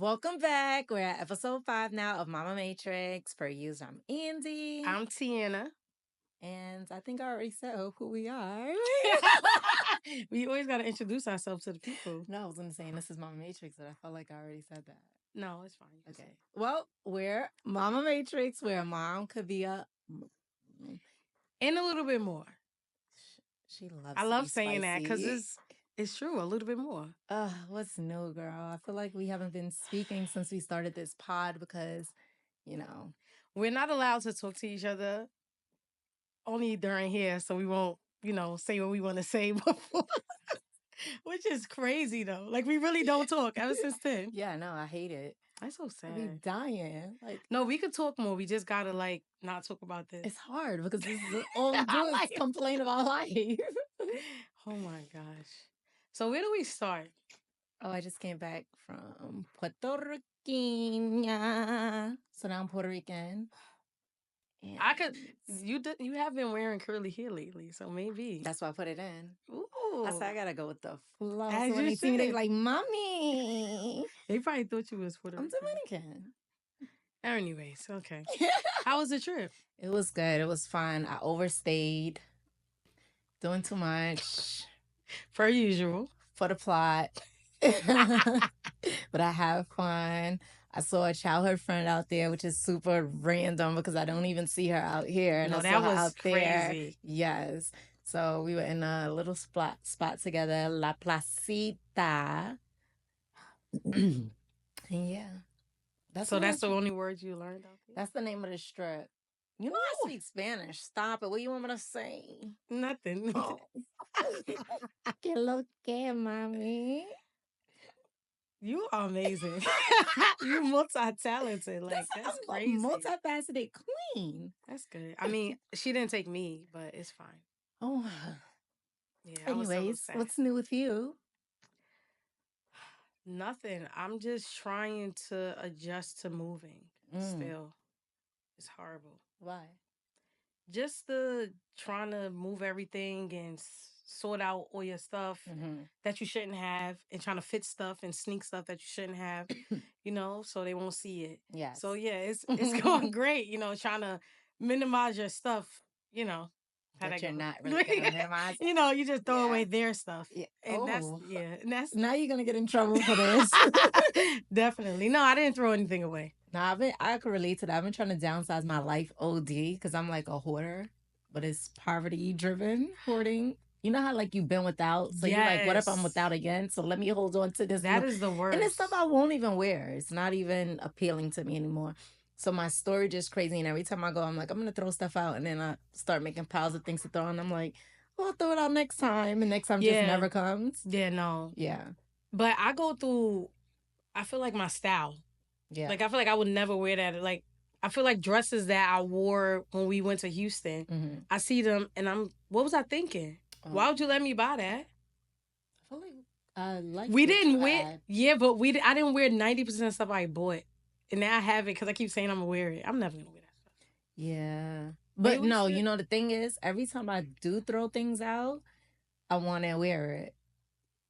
Welcome back. We're at episode 5 now of Mama Matrix. Per usual, I'm Andy. I'm Tiana. And I think I already said who we are. We always got to introduce ourselves to the people. No, I was going to say this is Mama Matrix, but I felt like I already said that. No, it's fine. Okay. Well, we're Mama Matrix, where a mom could be a... And a little bit more. She loves I love saying that because it's true, a little bit more. What's new, girl? I feel like we haven't been speaking since we started this pod because, we're not allowed to talk to each other only during here, so we won't, say what we want to say before. Which is crazy, though. Like, we really don't talk ever since then. Yeah, no, I hate it. That's so sad. I'd be dying. No, we could talk more. We just gotta, not talk about this. It's hard because this is all we do is complain about life. Oh, my gosh. So where do we start? Oh, I just came back from Puerto Rican. So now I'm Puerto Rican. And you have been wearing curly hair lately, so maybe. That's why I put it in. Ooh. I said I gotta go with the flow. As so when you they see me, they be should. like, Mommy. They probably thought you was Puerto Rican. I'm Dominican. Anyways, okay. How was the trip? It was good. It was fun. I overstayed. Doing too much. Per usual. For the plot. But I have fun. I saw a childhood friend out there, which is super random because I don't even see her out here. And no, I saw that her was out crazy. There. Yes. So we were in a little spot together, La Placita. And yeah. That's the only words you learned out there? That's the name of the strip. You know I speak Spanish. Stop it. What do you want me to say? Nothing. Oh. Que lo que, mami? You are amazing. You multi-talented. That's crazy. I'm a multifaceted queen. That's good. I mean, she didn't take me, but it's fine. Oh. Yeah. Anyways, what's new with you? Nothing. I'm just trying to adjust to moving still. It's horrible. Why? Just trying to move everything and sort out all your stuff that you shouldn't have and trying to fit stuff and sneak stuff that you shouldn't have, so they won't see it. Yeah. So, yeah, it's going great, trying to minimize your stuff, That you're not really going to minimize. You just throw away their stuff. Yeah. And that's now you're going to get in trouble for this. Definitely. No, I didn't throw anything away. No, I could relate to that. I've been trying to downsize my life OD because I'm like a hoarder, but it's poverty-driven hoarding. You know how you've been without? So you're like, what if I'm without again? So let me hold on to this. That is the worst. And it's stuff I won't even wear. It's not even appealing to me anymore. So my storage is crazy. And every time I go, I'm like, I'm going to throw stuff out. And then I start making piles of things to throw. And I'm like, I'll throw it out next time. And next time just never comes. Yeah, no. Yeah. But I feel like my style. Yeah. I feel like I would never wear that. I feel like dresses that I wore when we went to Houston, I see them and what was I thinking? Why would you let me buy that? I feel like we didn't wear. Yeah, but I didn't wear 90% of stuff I bought, and now I have it because I keep saying I'm gonna wear it. I'm never gonna wear that stuff. Yeah, but no, the thing is, every time I do throw things out, I want to wear it.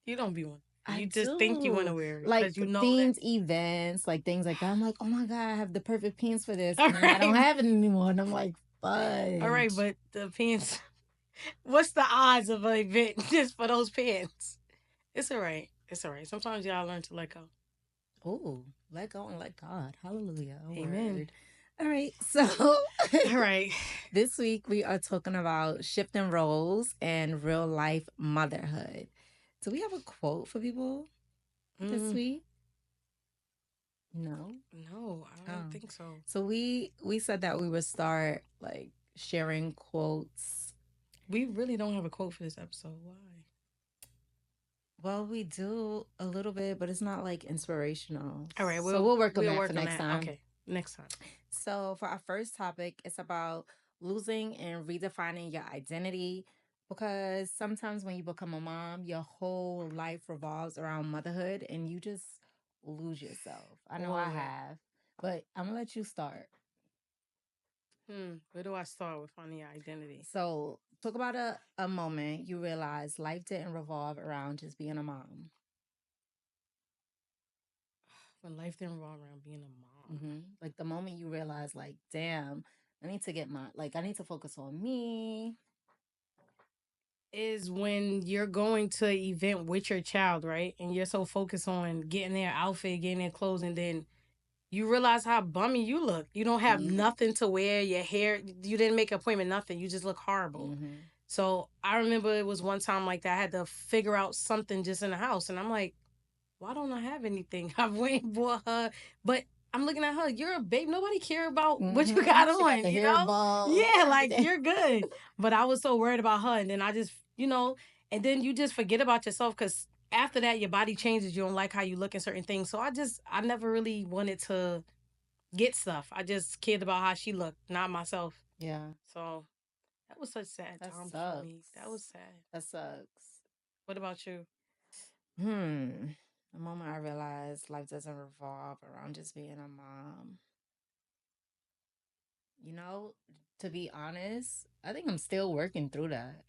You don't be one. You just think you want to wear it. Like themed events, things like that. I'm like, oh my God, I have the perfect pants for this. And I don't have it anymore. And I'm like, fudge. All right, but the pants, what's the odds of an event just for those pants? It's all right. It's all right. Sometimes you gotta learn to let go. Oh, let go and let God. Hallelujah. Amen. Word. All right. So, all right. This week we are talking about shifting roles and real life motherhood. Do we have a quote for people this week? No? No, I don't think so. So we said that we would start sharing quotes. We really don't have a quote for this episode. Why? Well, we do a little bit, but it's not inspirational. All right, so we'll work on that for next time. Okay, next time. So for our first topic, it's about losing and redefining your identity. Because sometimes when you become a mom, your whole life revolves around motherhood and you just lose yourself. I know I have. But I'm going to let you start. Where do I start with finding your identity? So talk about a moment you realized life didn't revolve around just being a mom. When life didn't revolve around being a mom. Like the moment you realize, like, damn, I need to get my, like, I need to focus on me. Is when you're going to an event with your child, right? And you're so focused on getting their outfit, getting their clothes, and then you realize how bummy you look. You don't have nothing to wear. Your hair, you didn't make an appointment, nothing. You just look horrible. So I remember it was one time like that. I had to figure out something just in the house. And I'm like, why don't I have anything? I went and bought her, but I'm looking at her. You're a babe. Nobody care about what you got She got on, the you hair know? ball. Yeah, like you're good. But I was so worried about her, and then I just, and then you just forget about yourself because after that, your body changes. You don't like how you look in certain things. So I never really wanted to get stuff. I just cared about how she looked, not myself. Yeah. So that was such sad That times for me. sucks. That was sad. That sucks. What about you? The moment I realized life doesn't revolve around just being a mom, you know, to be honest, I think I'm still working through that.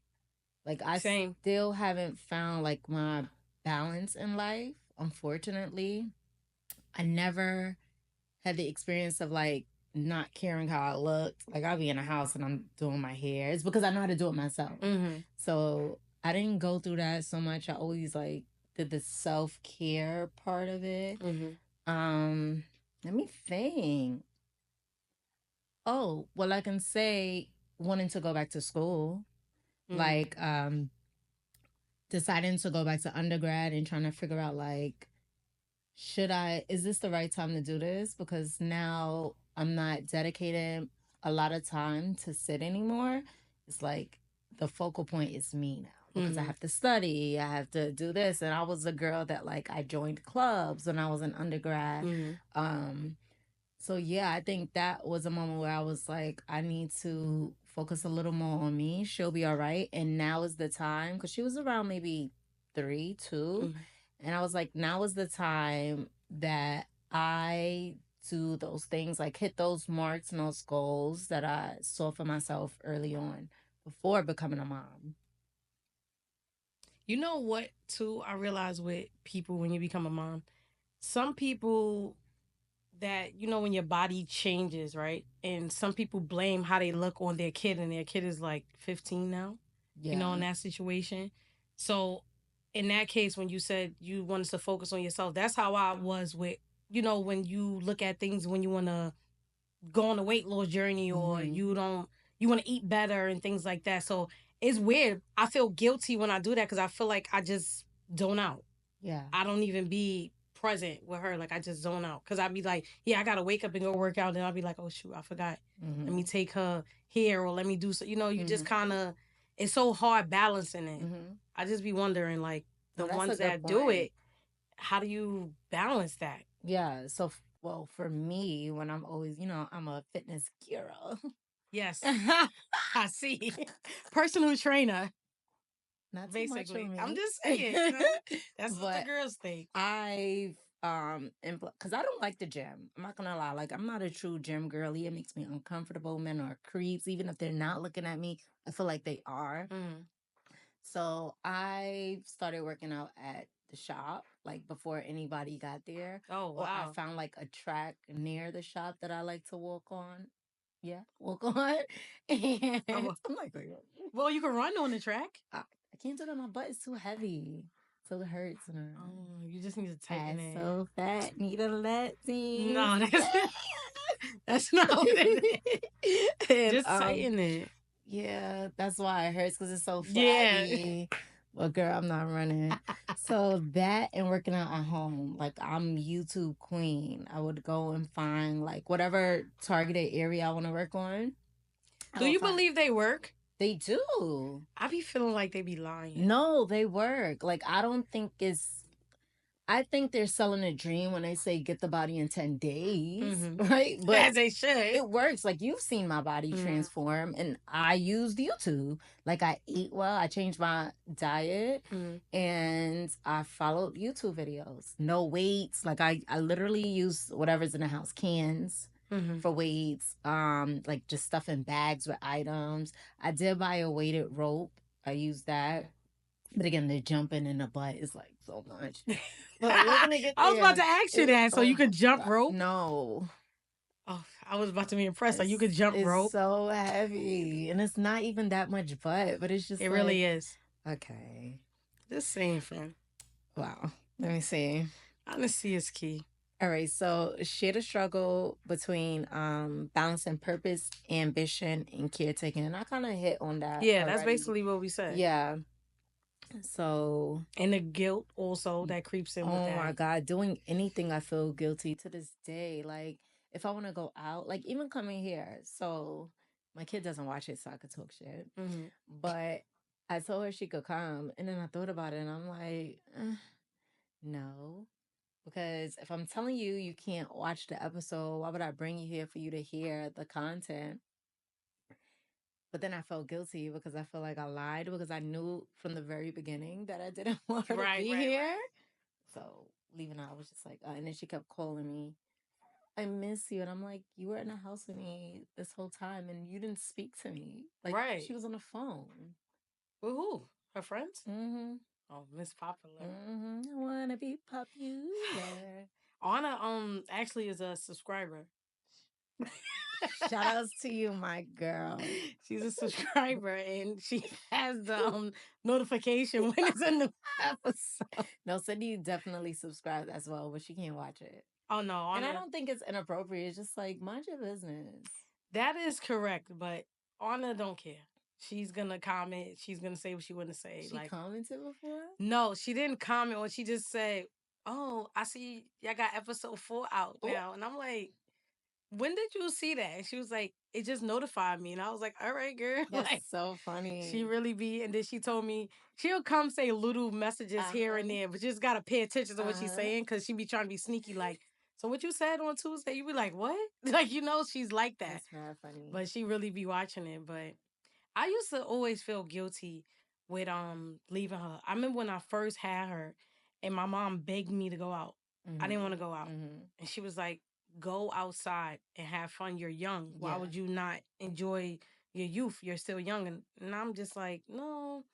Like, I Same. still haven't found like my balance in life. Unfortunately, I never had the experience of like not caring how I looked. Like, I'll be in a house and I'm doing my hair. It's because I know how to do it myself. So I didn't go through that so much. I always like did the self-care part of it. Let me think. Oh, well, I can say wanting to go back to school. Like deciding to go back to undergrad and trying to figure out like, is this the right time to do this? Because now I'm not dedicating a lot of time to sit anymore. It's like the focal point is me now because I have to study, I have to do this. And I was a girl that like I joined clubs when I was an undergrad. So yeah, I think that was a moment where I was like, I need to focus a little more on me. She'll be all right. And now is the time because she was around maybe 3, 2. And I was like, now is the time that I do those things, like hit those marks and those goals that I saw for myself early on before becoming a mom. You know what, too, I realize with people when you become a mom, some people that, when your body changes, right? And some people blame how they look on their kid, and their kid is like 15 now, in that situation. So, in that case, when you said you wanted to focus on yourself, that's how I was with, when you look at things, when you want to go on a weight loss journey or you want to eat better and things like that. So, it's weird. I feel guilty when I do that because I feel like I just zone out. Yeah. I don't even be present with her. Like I just zone out because I'd be like, yeah, I gotta wake up and go work out. And I'll be like, oh shoot, I forgot. Let me take her here or let me do so. You just kind of. It's so hard balancing it. I just be wondering, like the ones that do it, how do you balance that? Yeah. So, well, for me, when I'm always, I'm a fitness girl. Yes, I see. Personal trainer. Not too much Basically, of me. I'm just saying, that's what the girls think. I've because I don't like the gym. I'm not gonna lie. Like, I'm not a true gym girly. It makes me uncomfortable. Men are creeps, even if they're not looking at me. I feel like they are. So I started working out at the shop like before anybody got there. Oh Or I wow. found like a track near the shop that I like to walk on. Yeah, walk on. And I'm like, Well, you can run on the track. I can't do that. My butt is too heavy. So it hurts. Oh, you just need to tighten it. So fat, need a Latin. No, that's not what it is. Just tighten it. Yeah, that's why it hurts because it's so Yeah. flabby. Well, girl, I'm not running. So that and working out at home, like I'm YouTube queen. I would go and find like whatever targeted area I want to work on. Do you believe they work? They do. I be feeling like they be lying. No, they work. Like I think they're selling a dream when they say get the body in 10 days, right? But as they should. It works. Like, you've seen my body transform, and I used YouTube. Like, I ate well, I changed my diet, and I followed YouTube videos. No weights. Like, I literally use whatever's in the house, cans for weights, like just stuff in bags with items. I did buy a weighted rope. I used that. But again, the jumping in the butt is like so much. But we're gonna get I was about there. to ask you that, so Oh you my could jump god, rope. no! Oh, I was about to be impressed. Like you It's could jump it's rope. so heavy, and it's not even that much butt, but it's It just really like is. okay, Just saying, friend. wow. Let me see. Honesty is key. All right, so share the struggle between balancing purpose, ambition, and caretaking, and I kind of hit on that Yeah, that's already. basically what we said. Yeah. So, And the guilt also that creeps in with oh my that. God, doing anything I feel guilty to this day. Like, if I want to go out, like even coming here. So, my kid doesn't watch it, so I could talk shit. Mm-hmm. But I told her she could come, and then I thought about it, and I'm like, no. Because if I'm telling you you can't watch the episode, why would I bring you here for you to hear the content? But then I felt guilty because I feel like I lied because I knew from the very beginning that I didn't want her to be here. So leaving out, I was just like, and then she kept calling me, I miss you. And I'm like, you were in the house with me this whole time and you didn't speak to me. Like, Right. she was on the phone. With who? Her friends? Mm-hmm. Oh, Miss Popular. Mm-hmm. I want to be popular. Anna actually is a subscriber. Shout outs to you, my girl. She's a subscriber and she has the notification when it's a new episode. No, Cindy definitely subscribed as well, but she can't watch it. Oh no, And I Anna, don't think it's inappropriate. It's just like mind your business. that is correct, but Anna don't care. She's gonna comment. She's gonna say what she want to say. She like commented before? no, she didn't comment. When she just said, "Oh, I see y'all got episode 4 out Ooh. now," and I'm like, "When did you see that?" And she was like, "It just notified me," and I was like, "All right, girl." That's Like so funny. she really be. And then she told me she'll come say little messages here and there, but just gotta pay attention to what she's saying because she be trying to be sneaky. Like, so what you said on Tuesday? You be like, what? Like, she's like that. That's very funny. But she really be watching it. But I used to always feel guilty with leaving her. I remember when I first had her and my mom begged me to go out. I didn't want to go out. And she was like, go outside and have fun. You're young. Why would you not enjoy your youth? You're still young. And I'm just like, no,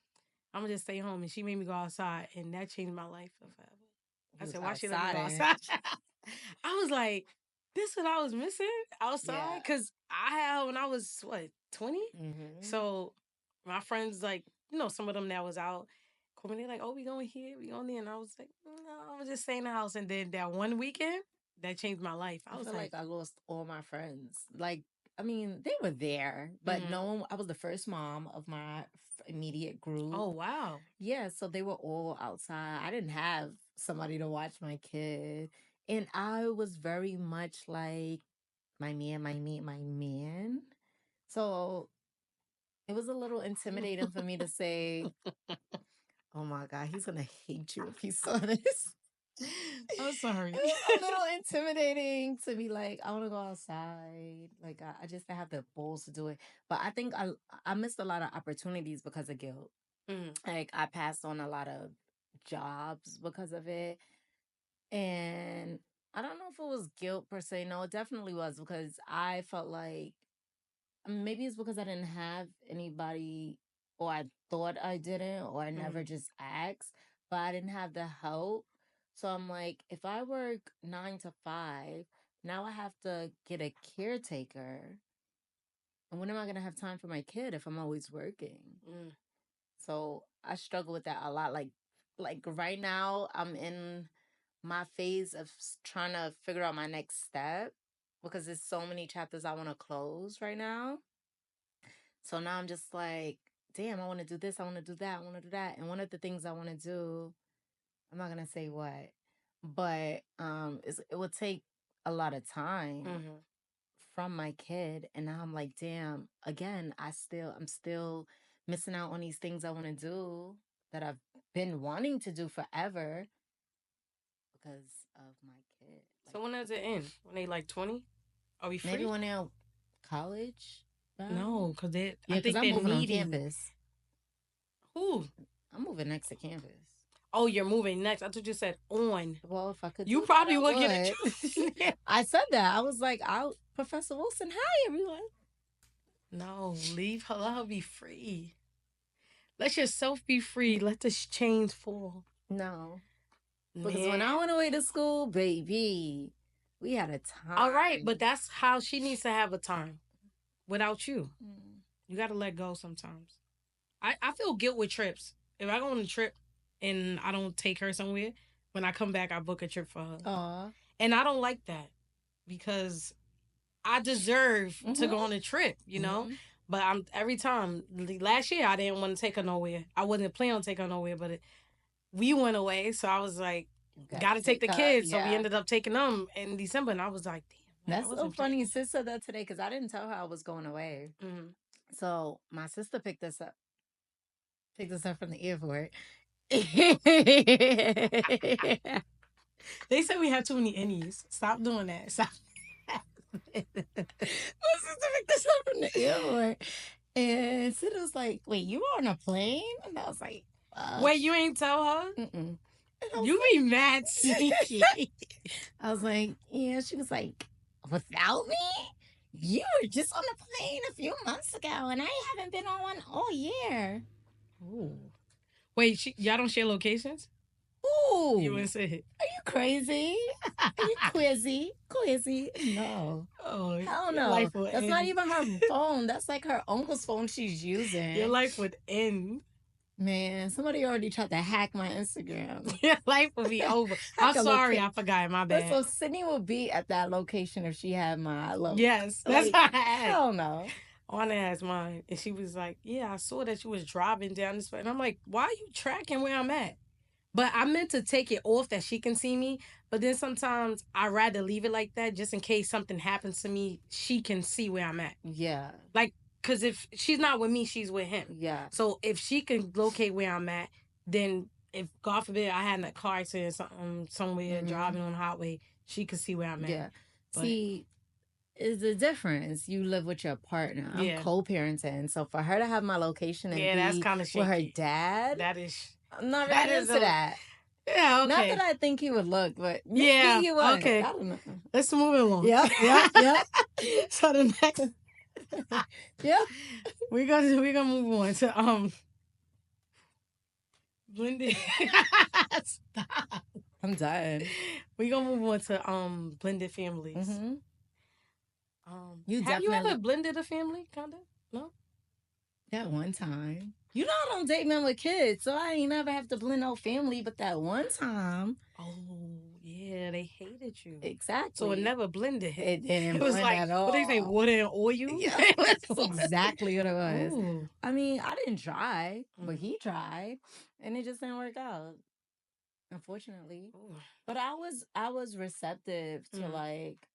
I'm gonna just stay home. And she made me go outside and that changed my life forever. I said, why she let me go outside? I was like, this what I was missing outside? Because I had when I was, what, 20? So my friends, like, some of them that was out, called me, they like, oh, we going here, we going there. And I was like, no, I'm just staying in the house. And then that one weekend, that changed my life. I was feel like, I lost all my friends. Like, I mean, they were there, but no one, I was the first mom of my immediate group. oh, wow. Yeah, so they were all outside. I didn't have somebody to watch my kid. And I was very much like my man, my man, my man. So it was a little intimidating for me to say, oh my God, he's going to hate you if he saw this. I'm sorry. It was a little intimidating to be like, I want to go outside. Like, I just didn't have the balls to do it. But I think I missed a lot of opportunities because of guilt. Like, I passed on a lot of jobs because of it. And I don't know if it was guilt per se. No, it definitely was because I felt like maybe it's because I didn't have anybody, or I thought I didn't, or I never just asked, but I didn't have the help. So I'm like, if I work 9 to 5, now I have to get a caretaker. And when am I going to have time for my kid if I'm always working? So I struggle with that a lot. Like right now, I'm in my phase of trying to figure out my next step because there's so many chapters I want to close right now. So now I'm just like, damn, I want to do this, I want to do that, I want to do that. And one of the things I want to do, I'm not gonna say what, but it would take a lot of time from my kid. And now I'm like, damn, again, I'm still missing out on these things I want to do that I've been wanting to do forever because of my kid. So when does it end? When they like 20? Are we free? Maybe when they're college. No, because yeah, because I'm moving on campus. Who? I'm moving next to campus. Oh, you're moving next. I thought you said on. Well, if I could, you probably would get it. I said that. I was like, Professor Wilson, hi everyone. No, leave her. Let her be free. Let yourself be free. Let the chains fall. No. Because when Man. I went away to school, baby, we had a All right, time. but that's how she needs to have a time without you. Mm. You got to let go sometimes. I feel guilt with trips. If I go on a trip and I don't take her somewhere, when I come back, I book a trip for her. Aw. And I don't like that because I deserve to go Mm-hmm. on a trip, you know? Mm-hmm. But I'm every time. Last year, I didn't want to take her nowhere. I wasn't planning on taking her nowhere, but we went away. So I was like, Gotta got to take take the her. kids. So we Yeah. ended up taking them in December. And I was like, damn, like, I That's so wasn't planning. funny. Sis said that today because I didn't tell her I was going away. Mm-hmm. So my sister picked us up from the airport. They said we had too many innies. Stop doing that. Stop. My sister picked us up from the airport. And Sid was like, wait, you were on a plane? And I was like, Wait, you ain't tell her? Mm-mm. And You be mad sneaky. I was like, yeah. She was like, without me? You were just on the plane a few months ago, and I haven't been on one all year. Ooh. Wait, y'all don't share locations? Ooh. You wouldn't say it. Are you crazy? Are you quizzy? Quizzy? No. Oh, Hell your no. life would That's end. not even her phone. That's like her uncle's phone she's using. Your life would end. Man, somebody already tried to hack my Instagram. Your life would be over. I'm sorry, I forgot. My bad. So Sydney would be at that location if she had my look. Yes, that's like, how I had. Hell no. Anna has mine. And she was like, yeah, I saw that you was driving down this way. And I'm like, why are you tracking where I'm at? But I meant to take it off that she can see me. But then sometimes I rather leave it like that just in case something happens to me. She can see where I'm at. Yeah. Like, because if she's not with me, she's with him. Yeah. So if she can locate where I'm at, then if God forbid I had in a car accident somewhere driving on the highway, she could see where I'm at. Yeah. But, see, is the difference. You live with your partner. I'm co-parenting. So for her to have my location and be that's kind of with her dad, that is. I'm not really into that. Yeah, okay. Not that I think he would look, but maybe he would. Okay. I don't know. Let's move it along. Yep. So the next, yep, we're gonna move on to blended. Stop. I'm done. We're gonna move on to blended families. Mm-hmm. Have you ever blended a family? Kinda? No. That one time. You know I don't date men with kids, so I ain't never have to blend no family. But that one time. Oh yeah, they hated you. Exactly. So it never blended. It didn't. It was blend like at all. What they say, water and oil. Yeah, that's exactly what it was. Ooh. I mean, I didn't try, but he tried, and it just didn't work out. Unfortunately. Ooh. But I was receptive to like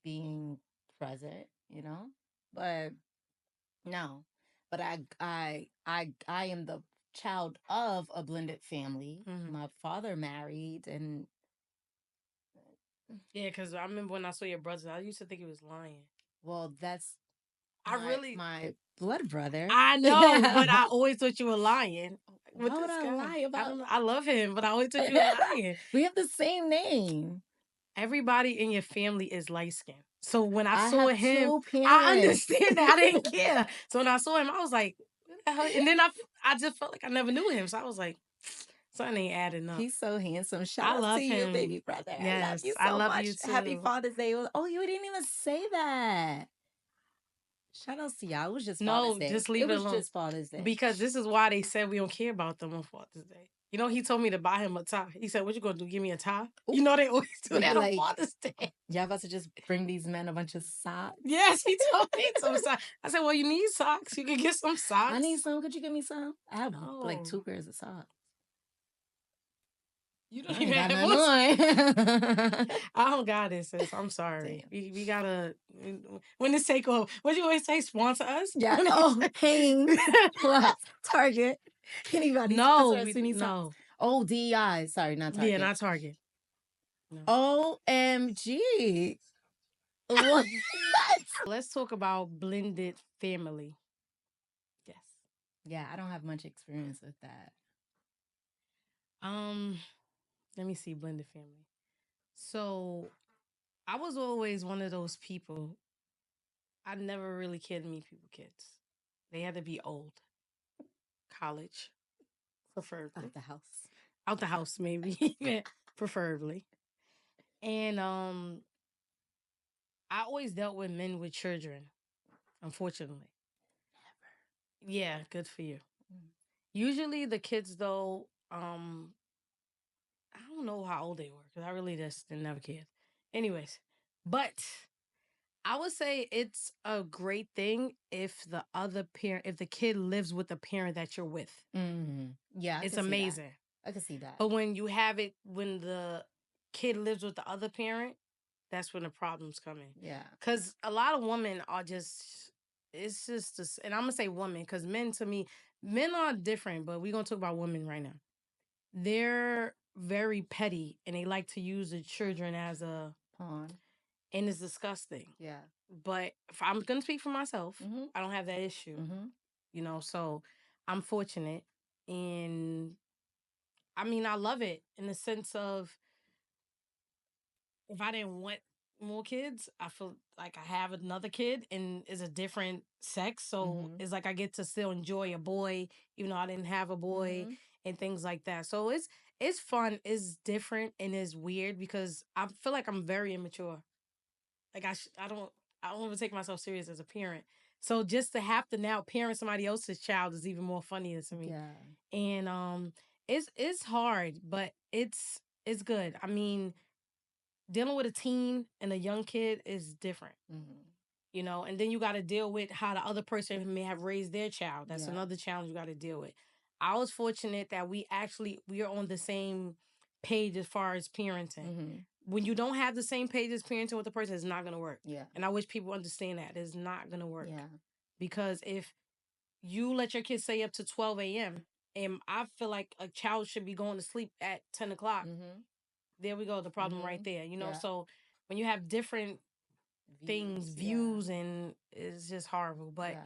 being present, you know? But no. But I am the child of a blended family. My father married and yeah, because I remember when I saw your brother, I used to think he was lying. Well, that's my blood brother. I know, but I always thought you were lying. Why would I lie about? I don't know. I love him, but I always thought you were lying. We have the same name. Everybody in your family is light skinned. So when I saw have him, 2 parents. I understand that. I didn't care. So when I saw him, I was like, what the hell? And then I just felt like I never knew him. So I was like, something ain't adding up. He's so handsome. Shout out to you, baby brother. Yes, I love you so much. Happy Father's Day. Oh, you didn't even say that. Shout out to y'all. It was just Father's Day. Just leave it alone. It was just Father's Day. Because this is why they said we don't care about them on Father's Day. You know, he told me to buy him a tie. He said, what you gonna do, give me a tie? Ooh. You know they always do that on Father's Day. Y'all about to just bring these men a bunch of socks? Yes, he told me some socks. I said, well, you need socks. You can get some socks. I need some. Could you give me some? I have like 2 pairs of socks. You don't even have one. I don't got it, sis. I'm sorry. We gotta, when this take off, what you always say, sponsor us? Yeah, no. Hanes, Target, anybody. No, no. Oh, DEI. Sorry, not Target. Yeah, not Target. No. OMG. What? Let's talk about blended family. Yes. Yeah, I don't have much experience with that. Let me see, blended family. So I was always one of those people. I never really cared to meet people kids. They had to be old. college, preferably. Out the house. Out the house, maybe. Yeah, preferably. And I always dealt with men with children, unfortunately. Yeah, good for you. Mm. Usually the kids though, I don't know how old they were because I really just didn't have kids. Anyways, but I would say it's a great thing if the other parent, if the kid lives with the parent that you're with. Yeah, I It's can see that. amazing. I can see that. But when you have it, when the kid lives with the other parent, that's when the problems come in. Yeah. Because a lot of women are just, it's just, this, and I'm going to say women, because men to me, men are different, but we're going to talk about women right now. They're very petty and they like to use the children as a Pawn. and it's disgusting. Yeah. But if I'm gonna speak for myself, Mm-hmm. I don't have that issue. Mm-hmm. You know, so I'm fortunate, and I mean I love it in the sense of if I didn't want more kids, I feel like I have another kid and is a different sex, so Mm-hmm. it's like I get to still enjoy a boy even though I didn't have a boy Mm-hmm. and things like that. So it's fun, it's different, and it's weird because I feel like I'm very immature. Like I don't even take myself serious as a parent. So just to have to now parent somebody else's child is even more funnier to me. Yeah. And it's hard, but it's good. I mean, dealing with a teen and a young kid is different. Mm-hmm. You know, and then you got to deal with how the other person may have raised their child. That's Yeah. another challenge you got to deal with. I was fortunate that we are on the same page as far as parenting. Mm-hmm. When you don't have the same page as parenting with the person, it's not going to work. Yeah. And I wish people understand that it's not going to work. Yeah. Because if you let your kids stay up to 12 a.m., and I feel like a child should be going to sleep at 10 o'clock, Mm-hmm. there we go, the problem right Mm-hmm. there. You know, Yeah. so when you have different things, Views. Yeah. views, and it's just horrible. But Yeah.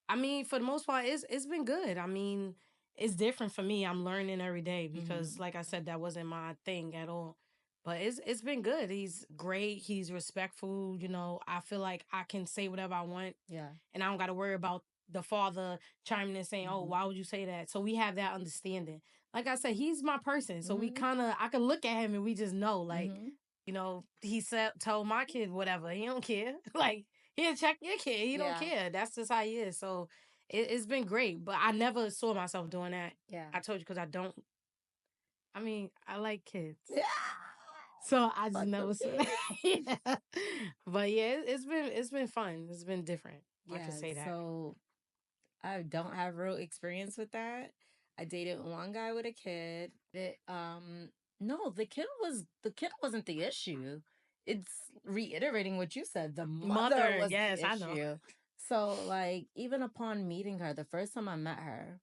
I mean, for the most part, it's been good. I mean, it's different for me. I'm learning every day because, Mm-hmm. like I said, that wasn't my thing at all. But it's been good. He's great. He's respectful. You know, I feel like I can say whatever I want, Yeah. and I don't got to worry about the father chiming in saying, "Oh, Mm-hmm. why would you say that?" So we have that understanding. Like I said, he's my person. So we Mm-hmm. kind of I can look at him and we just know, like, Mm-hmm. you know, he said told my kid whatever. He don't care. Like he'll check your kid. He don't Yeah. care. That's just how he is. So it's been great. But I never saw myself doing that. Yeah. I told you because I don't. I mean, I like kids. Yeah. So I just Fuck them never saw kids. that. Yeah. But yeah, it's been fun. It's been different. I can Yeah. say that. So I don't have real experience with that. I dated one guy with a kid. That no, the kid wasn't the issue. It's reiterating what you said. The mother Mother, was the yes, I know. issue. So like even upon meeting her, the first time I met her,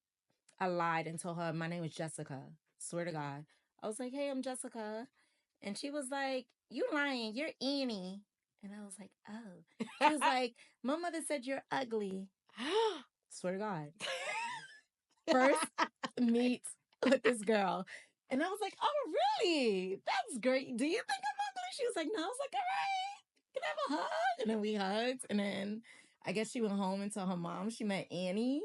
I lied and told her my name was Jessica. Swear to God. I was like, "Hey, I'm Jessica." And she was like, "You lying, you're Annie." And I was like, "Oh." She was like, "My mother said you're ugly." Swear to God. First meet with this girl. And I was like, "Oh, really? That's great. Do you think I'm ugly?" She was like, "No." I was like, "All right, can I have a hug?" And then we hugged. And then I guess she went home and told her mom she met Annie.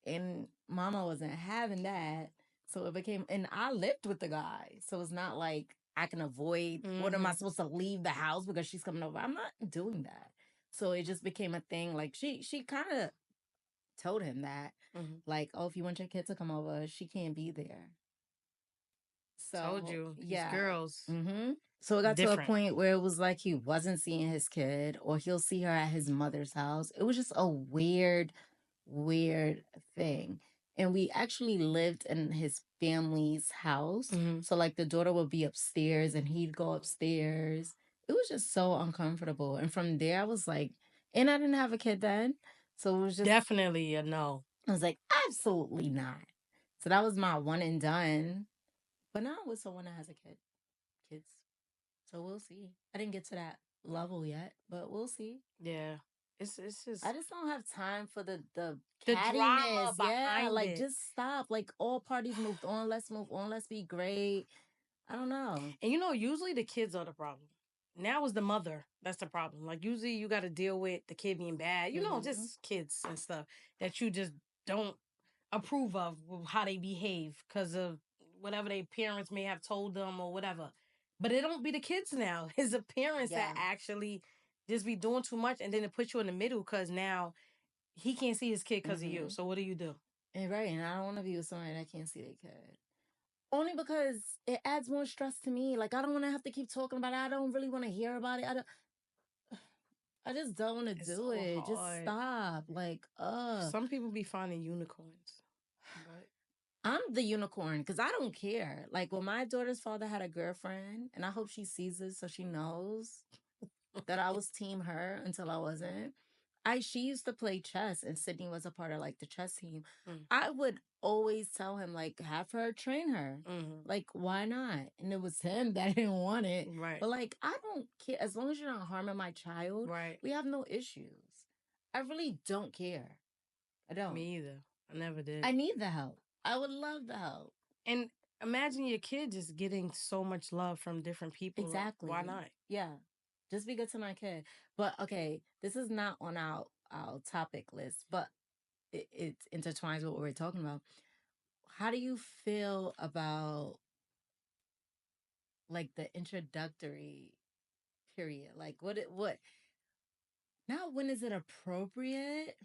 And mama wasn't having that. So it became, and I lived with the guy. So it's not like I can avoid, what am I Mhm. supposed to leave the house because she's coming over? I'm not doing that. So it just became a thing. Like she kind of told him that, Mhm. like, "Oh, if you want your kid to come over, she can't be there." Told So you, these yeah. girls So it got to a different. point where it was like he wasn't seeing his kid, or he'll see her at his mother's house. It was just a weird, weird thing. And we actually lived in his family's house. Mhm. So like the daughter would be upstairs and he'd go upstairs. It was just so uncomfortable. And from there I was like, and I didn't have a kid then. So it was just, Definitely a no. I was like, absolutely not. So that was my one and done. But now I'm with someone that has a kid, kids. So we'll see. I didn't get to that level yet, but we'll see. Yeah. It's just I just don't have time for the the cattiness. drama Yeah, behind like it. just stop. Like all parties moved on. Let's move on. Let's be great. I don't know. And you know, usually the kids are the problem. Now is the mother that's the problem. Like usually you got to deal with the kid being bad. You know, Hmm. just kids and stuff that you just don't approve of how they behave because of whatever their parents may have told them or whatever. But it don't be the kids now. It's the parents that Yeah. actually just be doing too much, and then it puts you in the middle because now he can't see his kid because of you. Mhm. So what do you do? And right, and I don't want to be with somebody that can't see their kid. Only because it adds more stress to me. Like I don't want to have to keep talking about it. I don't really want to hear about it. I just don't want to It's do so it. Just hard. stop. Like, Some people be finding unicorns, but I'm the unicorn because I don't care. Like when my daughter's father had a girlfriend, and I hope she sees this so she knows that I was team her until I wasn't. She used to play chess and Sydney was a part of like the chess team. mm, I would always tell him like have her train her. mhm. Like why not? And it was him that didn't want it. Right, But like I don't care as long as you're not harming my child, right. we have no issues. I really don't care. I don't. Me either. I never did. I need the help. I would love the help. And imagine your kid just getting so much love from different people. Exactly. Why not? Yeah. Just be good to my kid. But okay, this is not on our topic list, but it intertwines with what we're talking about. How do you feel about like the introductory period? Like what now when is it appropriate?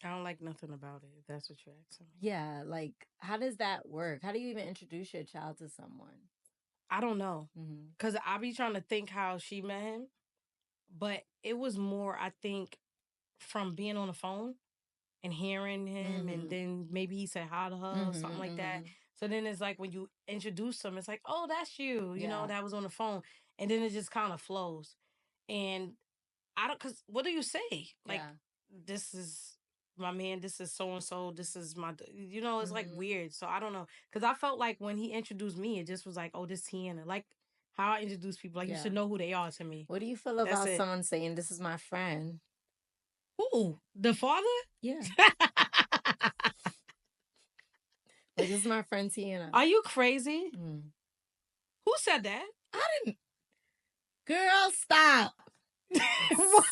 I don't like nothing about it, if that's what you're asking me. Yeah, like how does that work? How do you even introduce your child to someone? I don't know. Mm-hmm. Because I be trying to think how she met him. But it was more, I think, from being on the phone and hearing him. And Mm-hmm. then maybe he said hi to her or something Mm-hmm. like that. Mm-hmm. So then it's like when you introduce them, it's like, oh, that's you, Yeah. that was on the phone. And then it just kind of flows. And I don't, because what do you say? Like, Yeah. this is my man, this is so and so, this is my, it's like Mm-hmm. weird. So I don't know. Because I felt like when he introduced me, it just was like, oh, this Tiana. Like how I introduce people, like you Yeah. should know who they are to me. What do you feel That's about it. someone saying this is my friend? Who? The father? Yeah. Like this is my friend Tiana. Are you crazy? Mm. Who said that? I didn't. Girl, stop. What?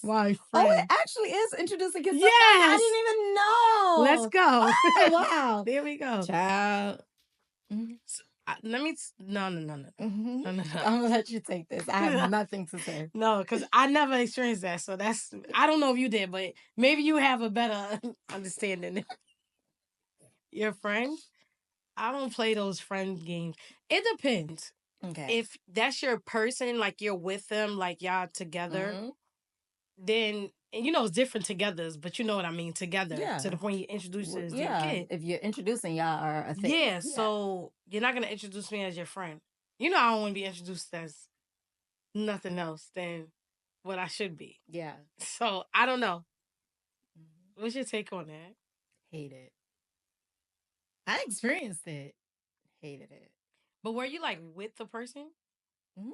My Oh, it friend. actually is introducing kids to friends. I Yes. didn't even know. Let's go. Oh, wow. There we go. Child. Mm-hmm. Let me. No, no, no, no, Mm-hmm. no, no, no. I'm gonna let you take this. I have nothing to say. No, because I never experienced that. So that's. I don't know if you did, but maybe you have a better understanding. Your friend? I don't play those friend games. It depends. Okay. If that's your person, like you're with them, like y'all together, Mm-hmm. then and it's different togethers, but you know what I mean, together Yeah. to the point you introduce it as your Yeah. kid. If you're introducing y'all are a thing. Yeah, so you're not gonna introduce me as your friend. I don't want to be introduced as nothing else than what I should be. Yeah. So I don't know. Mm-hmm. What's your take on that? Hate it. I experienced it. Hated it. But were you like with the person? Mm-hmm.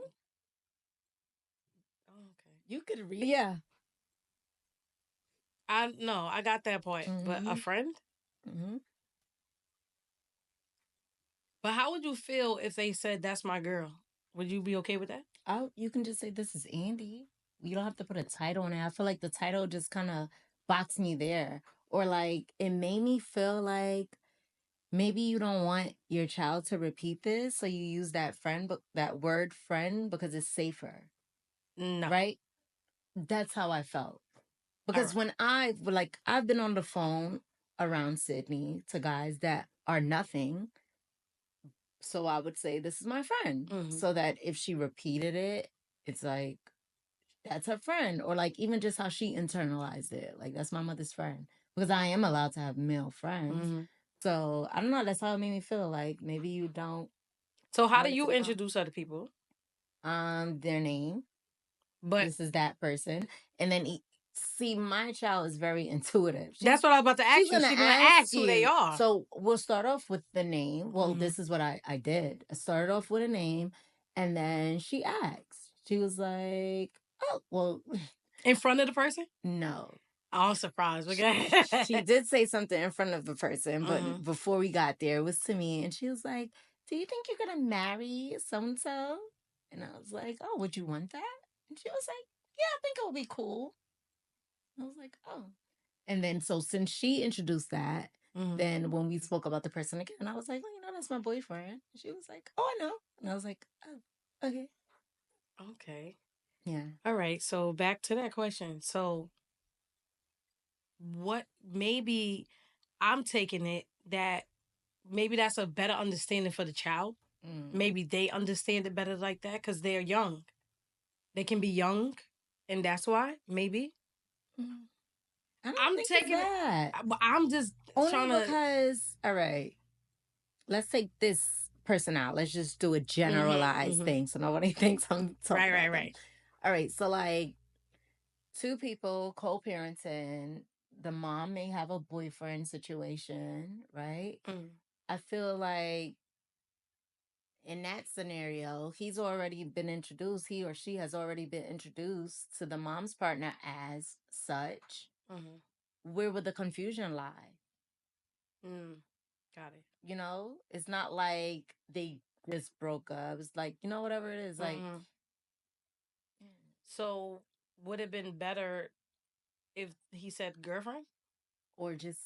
Oh, okay. You could read. Yeah. I no, I got that point. But a Mm-hmm. friend? Mm-hmm. But how would you feel if they said that's my girl? Would you be okay with that? You can just say this is Andy. You don't have to put a title on it. I feel like the title just kind of boxed me there, or like it made me feel like maybe you don't want your child to repeat this, so you use that friend, but that word friend because it's safer, No. right? That's how I felt All because right. when I've been on the phone around Sydney to guys that are nothing. So I would say, this is my friend. Mm-hmm. So that if she repeated it, it's like, that's her friend. Or like even just how she internalized it. Like, that's my mother's friend. Because I am allowed to have male friends. Mm-hmm. So I don't know. That's how it made me feel. Like maybe you don't So how do want it to you be wrong. introduce other people? Their name. But This is that person. And then see, my child is very intuitive. that's what I was about to ask She's you. gonna She's gonna ask who they you. are. So we'll start off with the name. Well, Mhm. this is what I did. I started off with a name, and then she asked. She was like, "Oh, well, In front of the person? no." Oh, I'm surprised. She did say something in front of the person, but Mhm. before we got there, it was to me, and she was like, "Do you think you're gonna marry so and so?" And I was like, "Oh, would you want that?" And she was like, "Yeah, I think it would be cool." I was like, "Oh." And then so since she introduced that, Then when we spoke about the person again, I was like, well, you know, that's my boyfriend. She was like, oh, I know. And I was like, oh, okay. Okay. Yeah. All right. So back to that question. So what maybe I'm taking it that maybe that's a better understanding for the child. Mm. Maybe they understand it better like that because they're young. They can be young, and that's why maybe Mm. I don't I'm think it's taking it. that. I'm just Only trying to. because, all right, let's take this person out. Let's just do a generalized thing so nobody thinks I'm talking Right, about right, them. right. All right, so like two people co-parenting, the mom may have a boyfriend situation, right? I feel like in that scenario, he's already been introduced, he or she has already been introduced to the mom's partner as such. Where would the confusion lie? Got it. You know, it's not like they just broke up. It's like, you know, whatever it is, like, So would it have been better if he said girlfriend, or just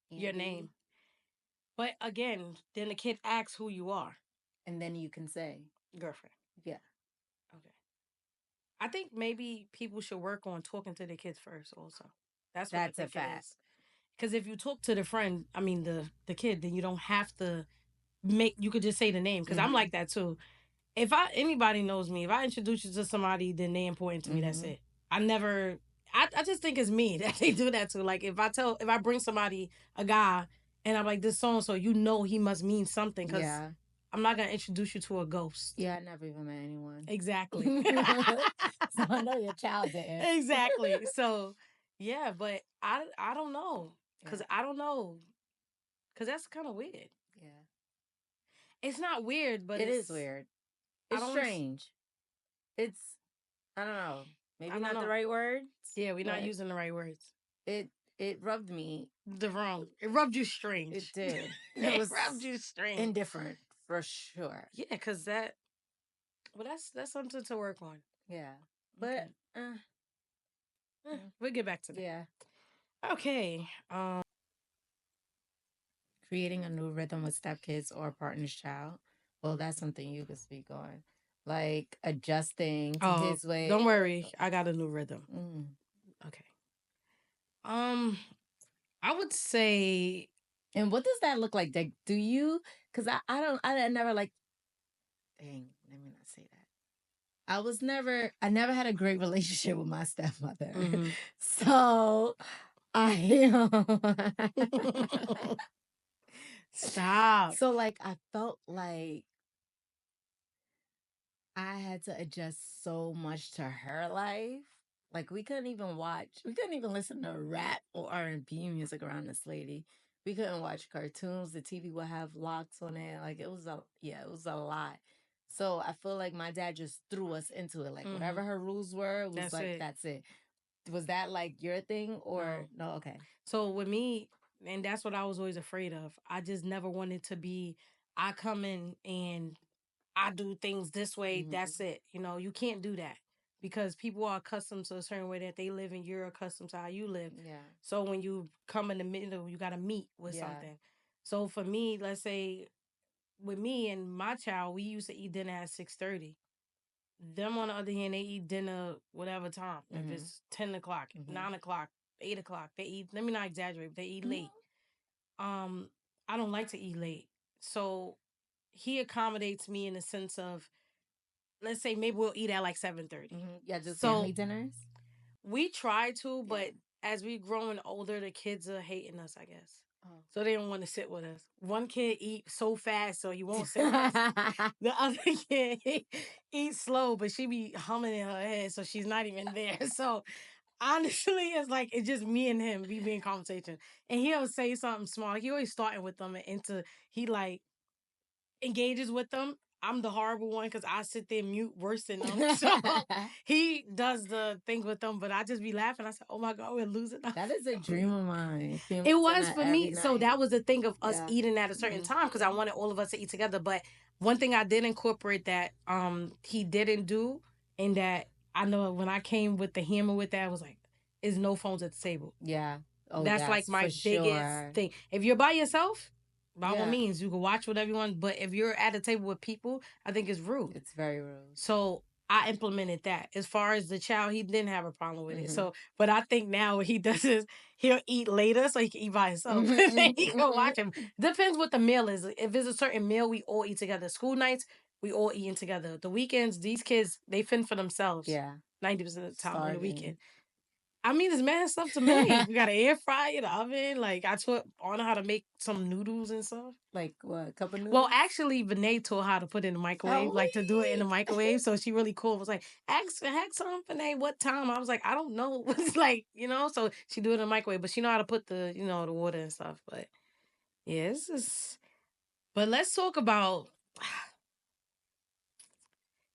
your Andy, name? But again, then the kid asks who you are. and then you can say Girlfriend. yeah. Okay. I think maybe people should work on talking to their kids first. Also, that's what I That's a think it fact. is. Because if you talk to the friend, I mean the kid, then you don't have to make. You could just say the name. Because I'm like that too. If anybody knows me, if I introduce you to somebody, then they important to me. That's it. I never. I just think it's me that they do that to. Like if I bring somebody a guy and I'm like this so and so, you know he must mean something because Yeah. I'm not gonna introduce you to a ghost. Yeah, I never even met anyone. Exactly. So I know your child didn't. Exactly. So yeah, but I don't know because Yeah. I don't know because that's kind of weird. Yeah. It's not weird, but It it's is weird. I It's don't strange. It's I don't know. Maybe I don't not the know. right words. Yeah, we're not But using the right words. it it rubbed me. The wrong. It rubbed you It strange. did. It It was rubbed you strange. indifferent for sure. Yeah, because that. Well, that's something to work on. Yeah. Okay. But We'll get back to that. yeah. Okay. Creating a new rhythm with stepkids or partner's child. Well, that's something you could speak on. Like adjusting to his way. Don't worry. I got a new rhythm. Okay. I would say. And what does that look like? Like, do you? Because I never like. Dang, let me not say that. I never had a great relationship with my stepmother. So I. Stop. So like I felt like I had to adjust so much to her life. Like we couldn't even listen to rap or R&B music around this lady. We couldn't watch cartoons. The TV would have locks on it. Like it was a lot. So I feel like my dad just threw us into it. Like whatever her rules were, it was That's like it. that's it. Was that like your thing or no? Okay. So with me, and that's what I was always afraid of. I just never wanted to be. I come in and I do things this way. That's it. You know, you can't do that because people are accustomed to a certain way that they live, and you're accustomed to how you live. Yeah. So when you come in the middle, you got to meet with something. So for me, let's say with me and my child, we used to eat dinner at 6:30. Them on the other hand, they eat dinner whatever time. If it's 10 o'clock, 9 o'clock, 8 o'clock, they eat. Let me not exaggerate. But they eat late. I don't like to eat late, so he accommodates me in the sense of, let's say maybe we'll eat at like 7:30. Yeah, just So family dinners. we try to, but as we growing older, the kids are hating us, I guess. So they don't want to sit with us. One kid eat so fast, so you won't sit with us. The other kid eats slow, but she be humming in her head, so she's not even there. So honestly, it's like it's just me and him. We be in conversation, and he'll say something small. He always starting with them and into he like engages with them. I'm the horrible one because I sit there mute worse than them. So he does the things with them, but I just be laughing. I said, "Oh my god, we're losing." That is a dream of mine. It was for me. So that was the thing of us eating at a certain time because I wanted all of us to eat together. But one thing I did incorporate that he didn't do, and that I know when I came with the hammer with that, I was like, "Is no phones at the table." Yeah. Oh, That's like yes, my for biggest sure. thing. If you're by yourself, by all Yeah, means, you can watch with everyone. But if you're at a table with people, I think it's rude. it's very rude. So I implemented that. As far as the child, he didn't have a problem with it. Mm-hmm. So, but I think now what he does is he'll eat later so he can eat by himself. And then he can watch him. Depends what the meal is. If it's a certain meal, we all eat together. School nights, we all eating together. The weekends, these kids, they fend for themselves Yeah, 90% of the time on the weekend. starving. I mean, it's mad stuff to make. We got an air fryer, the oven. Like, I taught Anna how to make some noodles and stuff. Like what? Cup of Well, noodles? actually, Vinay taught her how to put it in the microwave, Oh, like to do it in the wait. microwave. So she really cool. Was like, ask on Vinay what time. I was like, I don't know. It's like, so she do it in the microwave, but she know how to put the water and stuff. But yeah, it's just. But let's talk about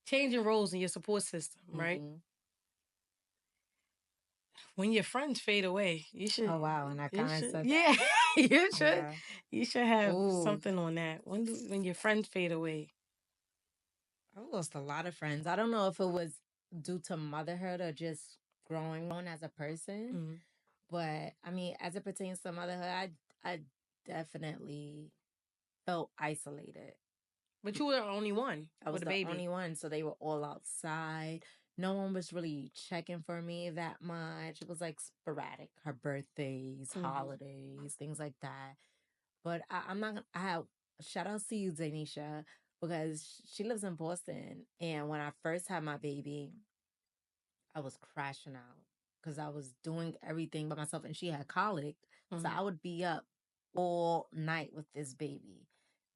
changing roles in your support system, right? Mm-hmm. When your friends fade away, Oh, wow. And I you kind of should, said that. yeah, you should, Yeah. you should have Ooh, something on that. When your friends fade away. I lost a lot of friends. I don't know if it was due to motherhood or just growing as a person, Mm-hmm. but I mean, as it pertains to motherhood, I definitely felt isolated. But you were the only one I was with a the baby. only one, so they were all outside. No one was really checking for me that much. It was like sporadic, her birthdays, Mm-hmm. holidays, things like that. But I'm not gonna. Shout out to you, Zanisha, because she lives in Boston, and when I first had my baby, I was crashing out because I was doing everything by myself, and she had colic, so Mm-hmm. I would be up all night with this baby.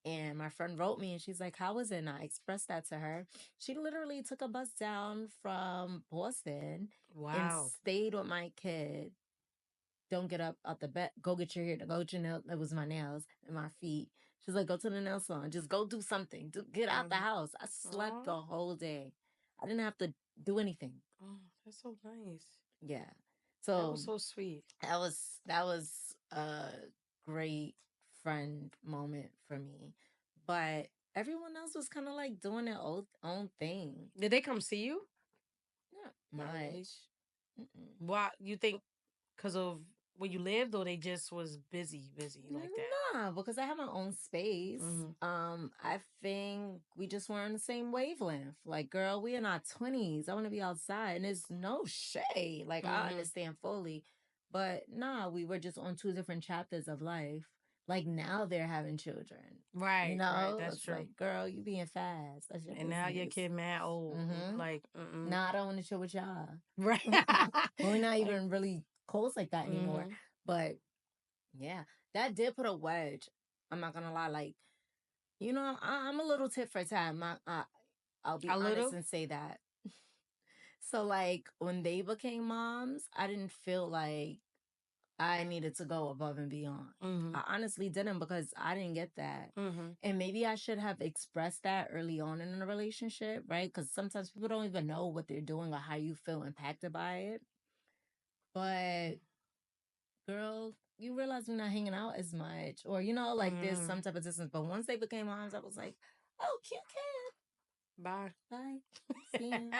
And my friend wrote me and she's like, "How was it?" And I expressed that to her. She literally took a bus down from Boston and Wow. stayed with my kid. Don't get up out the bed. Go get your hair. Go get your nails. It was my nails and my feet. She's like, "Go to the nail salon. Just go do something. Get out the Mm-hmm. house." I slept Oh, the whole day. I didn't have to do anything. oh, that's so nice. Yeah. That So was so sweet. that was a great friend moment for me. But everyone else was kind of like doing their own thing. Did they come see you? Not Not really. much. Mm-mm. Why you think? Because of where you lived, or they just was busy like that? Nah, because I have my own space. Mm-hmm. I think we just weren't on the same wavelength. Like, girl, we in our 20s. I want to be outside, and it's no shade. Like, I Mm-hmm. understand fully, but nah, we were just on two different chapters of life. Like now they're having children. Right, right. That's It's true. like, girl, you being fast. That's your And now your business. kid mad old. Mm-hmm. Like, mm-mm. Nah, I don't want to chill with y'all. Right. Well, we're not Like, even really close like that anymore. mm-hmm. But yeah, that did put a wedge. I'm not gonna lie. Like, I'm a little tit for tat. I'll be A honest little. and say that. So, like, when they became moms, I didn't feel like I needed to go above and beyond. Mm-hmm. I honestly didn't because I didn't get that. Mm-hmm. And maybe I should have expressed that early on in a relationship, right? Because sometimes people don't even know what they're doing or how you feel impacted by it. But girl, you realize we're not hanging out as much, or like there's Mm-hmm. some type of distance. But once they became moms, I was like, oh, cute Bye. kid, bye, see you.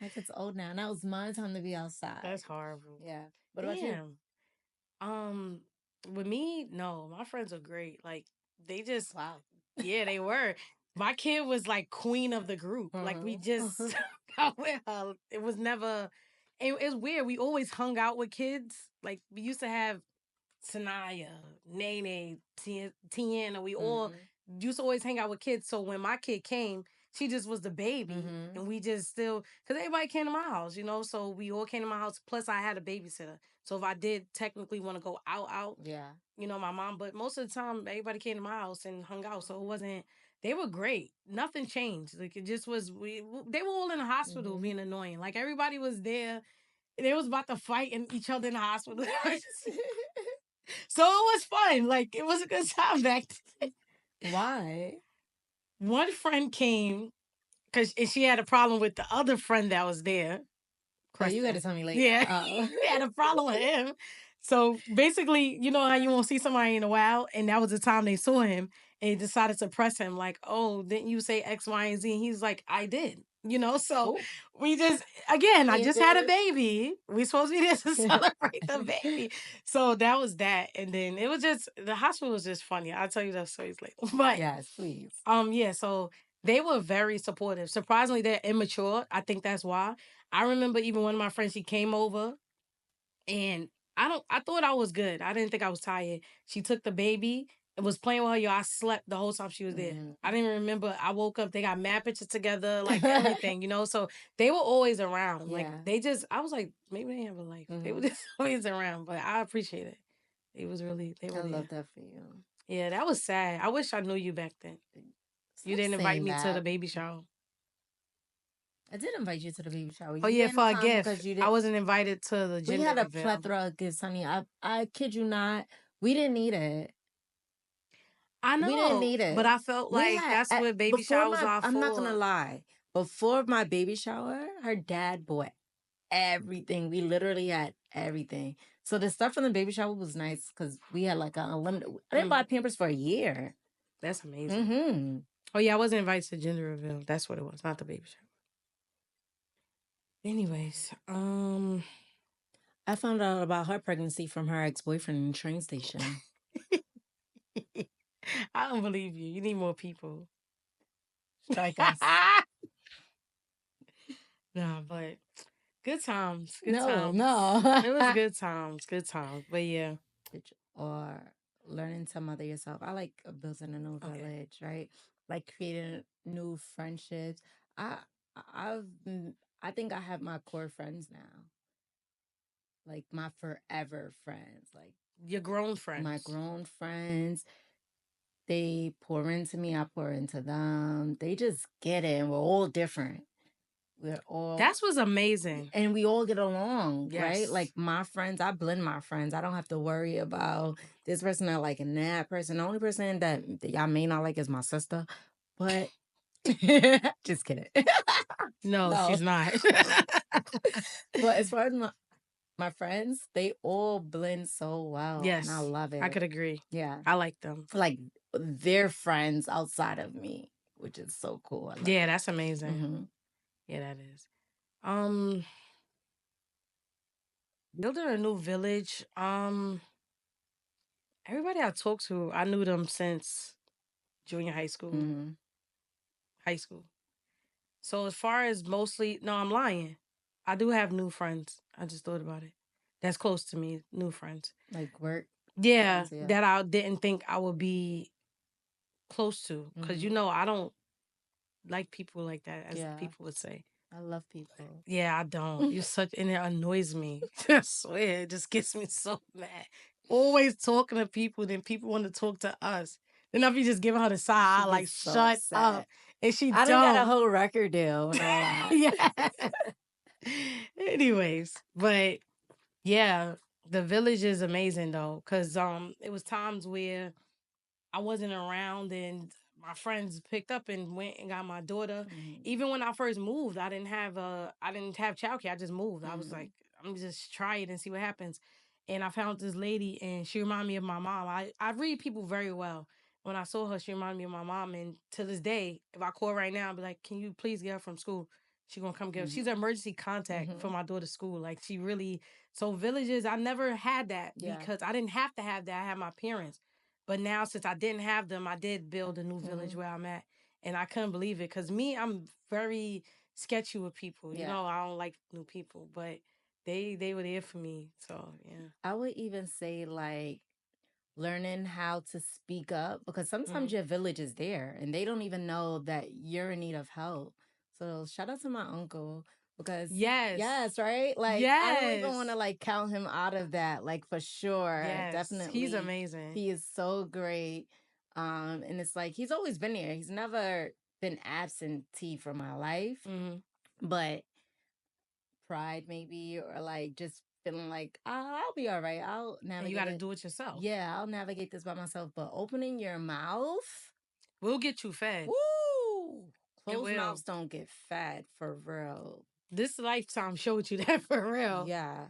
My kid's old now. Now it's my time to be outside. That's horrible. Yeah. What about you? Damn. Um, with me, no, my friends are great. Like they just, Wow. yeah, they were. My kid was like queen of the group. Like we just got with her. It was never. It's weird. We always hung out with kids. Like we used to have Sanaya, Nene, Tiana. We all Mm-hmm. used to always hang out with kids. So when my kid came, she just was the baby. Mm-hmm. And we just still, because everybody came to my house. So we all came to my house. Plus, I had a babysitter. So if I did technically want to go out, Yeah. my mom, but most of the time, everybody came to my house and hung out. So it wasn't, they were great. Nothing changed. Like it just was, they were all in the hospital Mm-hmm. being annoying. Like everybody was there. They was about to fight each other in the hospital. So it was fun. Like it was a good time back then. Why? One friend came because she had a problem with the other friend that was there, Oh, you got to Kristen. tell me later. Yeah, Oh. she had a problem with him. So basically, you know how you won't see somebody in a while, and that was the time they saw him, and he decided to press him like, "Oh, didn't you say X, Y, and Z?" And he's like, "I did." So Oh, we just, again, I just had a changes. baby. We supposed to be there to celebrate the baby. So that was that. And then it was just, the hospital was just funny. I'll tell you those stories later. But Yes, please. yeah, so they were very supportive. Surprisingly, they're immature. I think that's why. I remember even one of my friends, she came over and I thought I was good. I didn't think I was tired. She took the baby and was playing with her. Yo, I slept the whole time she was there. Mhm. I didn't remember. I woke up, they got mad pictures together, like everything. So they were always around. Like Yeah. they just, I was like, maybe they have a life. They were Mhm. just always around, but I appreciate it. They I were love there. that for you. Yeah, that was sad. I wish I knew you back then. You Stop didn't invite saying me to the that. baby shower. I did invite you to the baby shower. Oh You yeah, didn't for a come gift. because you I did. wasn't invited to the We gender had a reveal. plethora of gifts, honey. I kid you not. We didn't need it. I We didn't know, need but it. I felt We like had that's what baby before showers my. are I'm not gonna for. lie. Before my baby shower, her dad bought everything. We literally had everything. So the stuff from the baby shower was nice because we had like an unlimited. I didn't buy Pampers for a year. That's amazing. Mm-hmm. Oh yeah, I wasn't invited to gender reveal. That's what it was, not the baby shower. Anyways, I found out about her pregnancy from her ex boyfriend in the train station. I don't believe you. You need more people. Strike us. Nah, but good times. Good No, times. no. It was good times. Good times. But yeah. Or learning to mother yourself. I like building a new Okay. village, right? Like creating new friendships. I I've I think I have my core friends now. Like my forever friends. Like Your grown my friends. grown friends. They pour into me, I pour into them. They just get it. And we're all different. We're all That's what's amazing. and we all get along, right? Yes. Like my friends, I blend my friends. I don't have to worry about this person not liking that person. The only person that y'all may not like is my sister, but just kidding. No, No, she's not. but as far as my friends, they all blend so well, and I Yes, love I it. could agree. Yeah, I like them. like they're friends outside of me, which is so cool. I love Yeah, it. that's amazing. Hmm. Yeah, that is. Um, Building a new village. Everybody I talked to, I knew them since junior high school, Hmm. high school. So as far as mostly, no, I'm lying. I do have new friends. I just thought about it. That's close to me, new friends. Like work Yeah, friends, yeah. that I didn't think I would be close to, because Hmm. I don't like people like that, as Yeah, people would say. I love people. Yeah, I don't. You're such, and it annoys me. I swear, it just gets me so mad. Always talking to people, then people want to talk to us. Then I be just giving her the side, She I like, gets so shut up, upset. and she I done got a don't. whole record deal and all that. Yeah. Anyways, but yeah, the village is amazing though, cause it was times where I wasn't around and my friends picked up and went and got my daughter. Mhm, Even when I first moved, I didn't have childcare. I just moved. I was mhm, like, I'm just try it and see what happens. And I found this lady and she reminded me of my mom. I read people very well. When I saw her, she reminded me of my mom. And to this day, if I call her right now, I'll be like, can you please get her from school? She gonna come get her. She's mhm, an emergency contact for mhm. my daughter's school. Like she really, so villages, I never had that Yeah. because I didn't have to have that. I had my parents. But now, since I didn't have them, I did build a new village Mhm. where I'm at. And I couldn't believe it. Because me, I'm very sketchy with people. Yeah. I don't like new people. But they were there for me. So, yeah. I would even say like learning how to speak up because sometimes Mhm. your village is there and they don't even know that you're in need of help. So shout out to my uncle because Yes. yes, right? Like I don't even want Yes. to like count him out of that. Like for sure, Yes. He's definitely, amazing. he is so great. And it's like he's always been there. He's never been absentee from my life, Hmm. but pride maybe or like just feeling like I'll be all right. I'll And you got navigate to it. do it yourself. Yeah, I'll navigate this by myself. But opening your mouth, We'll get you fed. woo! It Closed will. mouths don't get fed for real. This lifetime showed you that for real. Yeah.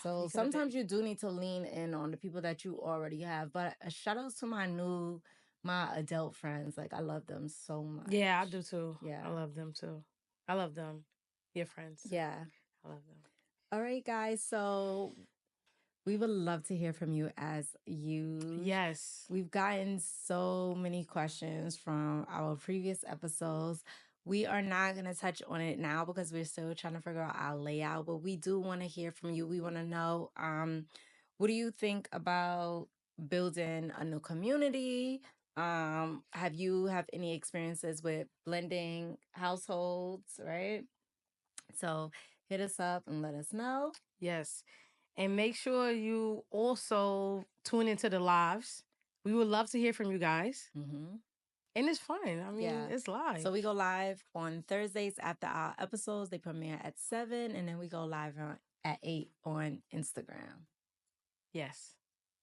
So You could have been. sometimes you do need to lean in on the people that you already have. But a shout out to my adult friends. Like I love them so much. Yeah, I do too. I Yeah. love them too. I love them. Your friends. Yeah. I love them. All right, guys. So we would love to hear from you as usual. Yes. We've gotten so many questions from our previous episodes. We are not going to touch on it now because we're still trying to figure out our layout, but we do want to hear from you. We want to know what do you think about building a new community? Have you have any experiences with blending households, right? So hit us up and let us know. Yes. And make sure you also tune into the lives. We would love to hear from you guys. Mm-hmm. And it's fun. I mean, Yeah. it's live. So we go live on Thursdays after our episodes. They premiere at 7, and then we go live at 8 on Instagram. Yes.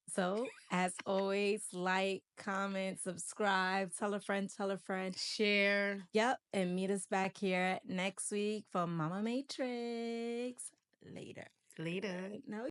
So, as always, like, comment, subscribe, tell a friend, tell a friend. Share. Yep. And meet us back here next week for Mama Matrix. Later. Later. No,